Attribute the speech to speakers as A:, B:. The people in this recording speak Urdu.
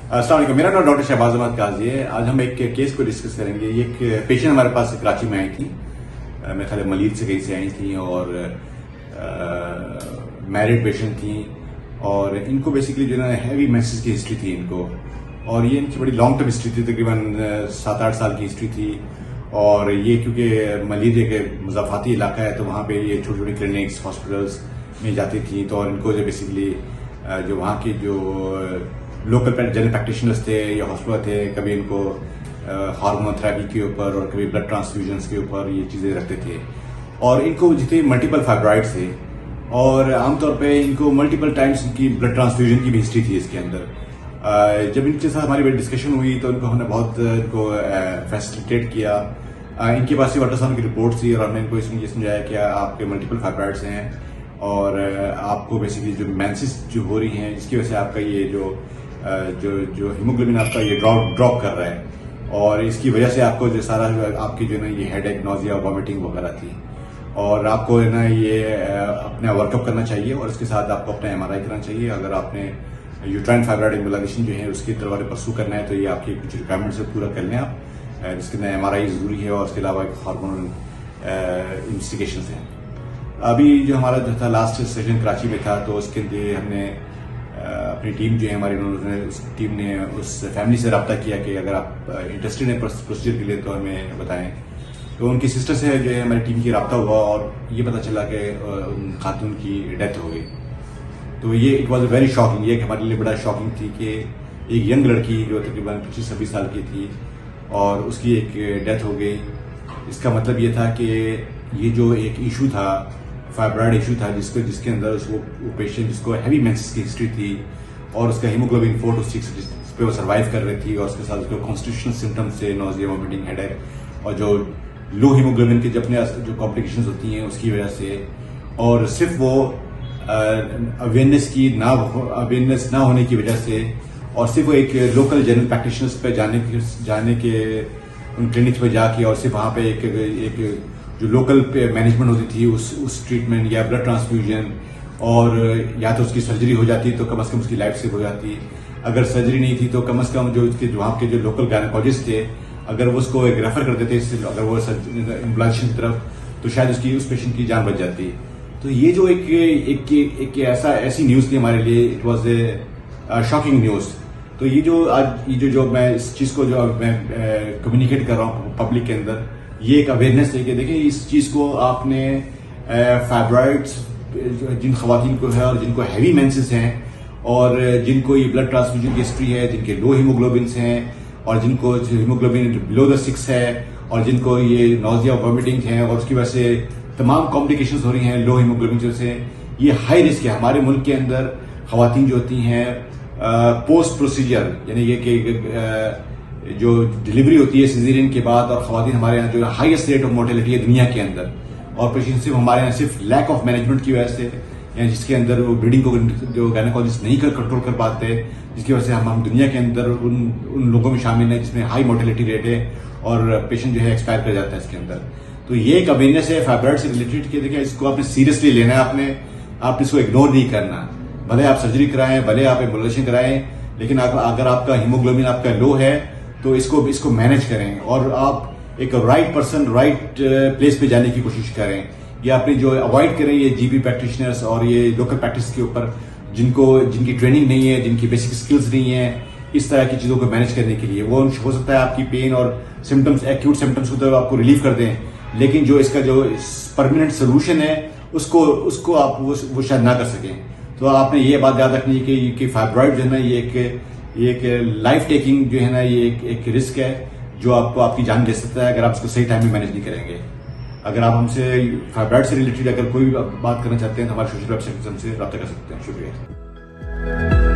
A: السلام علیکم، میرا نام ڈاکٹر شہباز احمد قاضی ہے. آج ہم ایک کیس کو ڈسکس کریں گے. یہ ایک پیشنٹ ہمارے پاس کراچی میں آئی تھی. میرے خیال ملیر سے کہیں سے آئی تھیں اور میرڈ پیشنٹ تھیں اور ان کو بیسکلی جو ہے نا ہیوی مینسز کی ہسٹری تھی ان کو, اور یہ ان کی بڑی لانگ ٹرم ہسٹری تھی, تقریباً 7-8 سال کی ہسٹری تھی. اور یہ کیونکہ ملیر ایک مضافاتی علاقہ ہے تو وہاں پہ یہ چھوٹی چھوٹی کلینکس ہاسپٹلس میں جاتی تھیں, تو اور ان کو جو بیسکلی جو وہاں کے جو لوکل جنرل پریکٹیشنرز تھے یا ہاسپٹل تھے, کبھی ان کو ہارمون تھراپی کے اوپر اور کبھی بلڈ ٹرانسفیوژنس کے اوپر یہ چیزیں رکھتے تھے. اور ان کو جتنے ملٹیپل فائبرائڈس تھے اور عام طور پہ ان کو ملٹیپل ٹائمس ان کی بلڈ ٹرانسفیوژن کی بھی ہسٹری تھی اس کے اندر. جب ان کے ساتھ ہماری بڑی ڈسکشن ہوئی تو ان کو ہم نے بہت ان کو فیسیلیٹیٹ کیا. ان کے پاس یہ الٹراساؤنڈ کی رپورٹ تھی اور ہم نے ان کو اس میں یہ سمجھایا کہ آپ کے ملٹیپل فائبرائڈس ہیں اور آپ کو بیسکلی جو مینسز جو ہو رہی ہیں جس کی وجہ سے آپ کا یہ جو ہیموگلوبن آپ کا یہ ڈراپ کر رہا ہے, اور اس کی وجہ سے آپ کو جو سارا آپ کی جو ہے نا یہ ہیڈ ایک, نوزیا, وامٹنگ وغیرہ تھی, اور آپ کو ہے نا یہ اپنا ورک اپ کرنا چاہیے اور اس کے ساتھ آپ کو اپنا MRI کرنا چاہیے. اگر آپ نے یوٹرائن فائبرائڈ ایمبولائزیشن جو ہے اس کے دربارے پرسو کرنا ہے تو یہ آپ کی کچھ ریکوائرمنٹ سے پورا کر لیں آپ, جس کے اندر MRI ضروری ہے اور اس کے علاوہ ایک ہارمون انویسٹیگیشنز ہیں. ابھی جو ہمارا جو تھا لاسٹ سیشن کراچی میں تھا تو اس کے لیے ہم نے اپنی ٹیم جو ہے ہماری اس ٹیم نے اس فیملی سے رابطہ کیا کہ اگر آپ انٹرسٹڈ ہیں پروسیجر کے لیے تو ہمیں بتائیں. تو ان کی سسٹر سے جو ہے ہماری ٹیم کی رابطہ ہوا اور یہ پتہ چلا کہ ان خاتون کی ڈیتھ ہو گئی. تو یہ it was a very shocking, یہ ہمارے لیے بڑا شاکنگ تھی کہ ایک ینگ لڑکی جو تقریباً 25-26 سال کی تھی اور اس کی ایک ڈیتھ ہو گئی. اس کا مطلب یہ تھا کہ یہ جو ایک ایشو تھا, فائبرائڈ ایشو تھا, جس کے اندر وہ پیشنٹ جس کو ہیوی مینسز کی ہسٹری تھی اور اس کا ہیموگلوبن 4 to 6 جس پہ وہ سروائیو کر رہی تھی, اور اس کے ساتھ اس کو کانسٹیٹیوشنل سمٹمس سے نوزیا, وامٹنگ, ہیڈ ایک, اور جو لو ہیموگلوبن کے اپنے جو کمپلیکیشنز ہوتی ہیں اس کی وجہ سے, اور صرف وہ اویئرنیس نہ ہونے کی وجہ سے, اور صرف وہ ایک لوکل جنرل پریکٹیشنرز پہ جانے کے ان کلینکس پہ جا کے اور صرف وہاں پہ ایک جو لوکل مینجمنٹ ہوتی تھی اس ٹریٹمنٹ یا بلڈ ٹرانسفیوژن, اور یا تو اس کی سرجری ہو جاتی تو کم از کم اس کی لائف سیو ہو جاتی. اگر سرجری نہیں تھی تو کم از کم جو اس کے وہاں کے جو لوکل گائنیکالوجسٹ تھے اگر وہ اس کو ایک ریفر کر دیتے اگر وہ ایمبولائزیشن کی طرف تو شاید اس پیشنٹ کی جان بچ جاتی. تو یہ جو ایک ایسی نیوز تھی ہمارے لیے, it was a shocking news. تو یہ جو آج جو میں اس چیز کو جو میں کمیونیکیٹ کر رہا ہوں پبلک کے اندر, یہ ایک اویئرنیس ہے کہ دیکھیں اس چیز کو آپ نے فائبرائڈس جن خواتین کو ہے اور جن کو ہیوی مینسز ہیں اور جن کو یہ بلڈ ٹرانسفیوژن کی ہسٹری ہے, جن کے لو ہیموگلوبنس ہیں اور جن کو ہیموگلوبن بلو دا 6 ہے, اور جن کو یہ نوزیا, وامٹنگ ہیں اور اس کی وجہ سے تمام کمپلیکیشنز ہو رہی ہیں لو ہیموگلوبن کی وجہ سے, یہ ہائی رسک ہے. ہمارے ملک کے اندر خواتین جو ہوتی ہیں پوسٹ پروسیجر, یعنی یہ کہ جو ڈلیوری ہوتی ہے سیزیرین کے بعد, اور خواتین ہمارے یہاں جو ہائیسٹ ریٹ آف مورٹیلٹی ہے دنیا کے اندر, اور پیشنٹ صرف ہمارے یہاں صرف لیک آف مینجمنٹ کی وجہ سے, یعنی جس کے اندر وہ بلیڈنگ کو جو گائنیکالوجسٹ نہیں کنٹرول کر پاتے, جس کی وجہ سے ہم دنیا کے اندر ان لوگوں میں شامل ہیں جس میں ہائی مورٹیلٹی ریٹ ہے اور پیشنٹ جو ہے ایکسپائر کر جاتا ہے اس کے اندر. تو یہ ایک اویئرنیس ہے فائبرائڈ سے ریلیٹڈ کہ دیکھیں اس کو آپ نے سیریسلی لینا ہے, آپ اس کو اگنور نہیں کرنا. بھلے آپ سرجری کرائیں, بھلے آپ ایمبولائزیشن کرائیں, لیکن اگر آپ کا ہیموگلوبن آپ کا لو ہے تو اس کو مینیج کریں اور آپ ایک رائٹ پرسن رائٹ پلیس پہ جانے کی کوشش کریں. یا اپنی جو اوائڈ کریں یہ GP پریکٹیشنرز اور یہ لوکل پریکٹس کے اوپر جن کی ٹریننگ نہیں ہے, جن کی بیسک اسکلز نہیں ہیں اس طرح کی چیزوں کو مینیج کرنے کے لیے. وہ ہو سکتا ہے آپ کی پین اور سمٹمس, ایکیوٹ سمٹمس کو تو آپ کو ریلیف کر دیں, لیکن جو اس کا جو پرماننٹ سولوشن ہے اس کو آپ وہ شاید نہ کر سکیں. تو آپ نے یہ بات یاد رکھنی ہے کہ فائبرائڈ جو ہے نا یہ ایک لائف ٹیکنگ جو ہے نا یہ ایک رسک ہے جو آپ کو آپ کی جان دے سکتا ہے اگر آپ اس کو صحیح ٹائم میں مینیج نہیں کریں گے. اگر آپ ہم سے فائبرائڈ سے ریلیٹڈ اگر کوئی بھی بات کرنا چاہتے ہیں تو ہمارے سوشل ویب سائٹ سے ہم سے رابطہ کر سکتے ہیں. شکریہ.